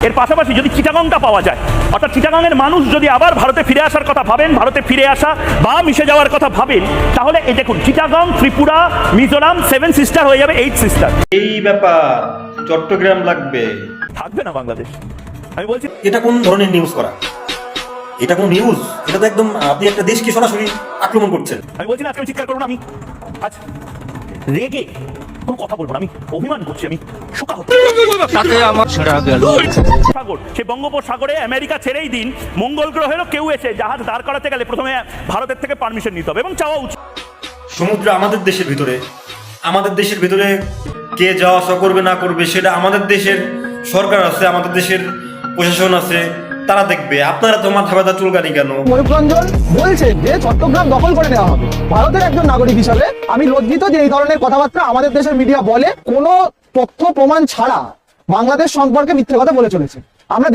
এর পাশাপাশি যদি চিটাগংটা পাওয়া যায়, অর্থাৎ চিটাগংয়ের মানুষ যদি আবার ভারতে ফিরে আসার কথা ভাবেন, ভারতে ফিরে আসা বা মিশে যাওয়ার কথা ভাবেন, তাহলে এই দেখুন চিটাগং, ত্রিপুরা, মিজোরাম 7 সিস্টার হয়ে যাবে 8 সিস্টার। এই ব্যাপার, চট্টগ্রাম লাগবে, থাকবে না বাংলাদেশ। আমি বলছি এটা কোন ধরনের নিউজ করা? এটা কোন নিউজ? এটা তো একদম আপনি একটা দেশকে সরাসরি আক্রমণ করছেন। আমি বলছি না আজকে আমি চিৎকার করবো না, আমি আজ রেগে কোনো কথা বলবো না, আমি অভিমান করছি, আমি শোকাহত। সাগর, সে বঙ্গোপসাগরে আমেরিকা ছেড়েই দিন, মঙ্গল গ্রহেরও কেউ এসে জাহাজ দাঁড় করাতে গেলে প্রথমে ভারতের থেকে পারমিশন নিতে হবে এবং চাওয়া উচিত। সমুদ্র আমাদের দেশের ভিতরে, আমাদের দেশের ভিতরে কে যাওয়া আসা করবে না করবে সেটা আমাদের দেশের সরকার আছে, আমাদের দেশের প্রশাসন আছে, তারা দেখবে। আপনারা তো মাথা ব্যথা চুলকানি কেন? ময়ূররঞ্জন বলছেন যে চট্টগ্রাম দখল করে নেওয়া হবে। ভারতের একজন নাগরিক হিসাবে আমি লজ্জিত যে এই ধরনের কথাবার্তা আমাদের দেশের মিডিয়া বলে, কোনো তথ্য প্রমাণ ছাড়া বাংলাদেশ সম্পর্কে মিথ্যে কথা বলে চলেছে। আমরা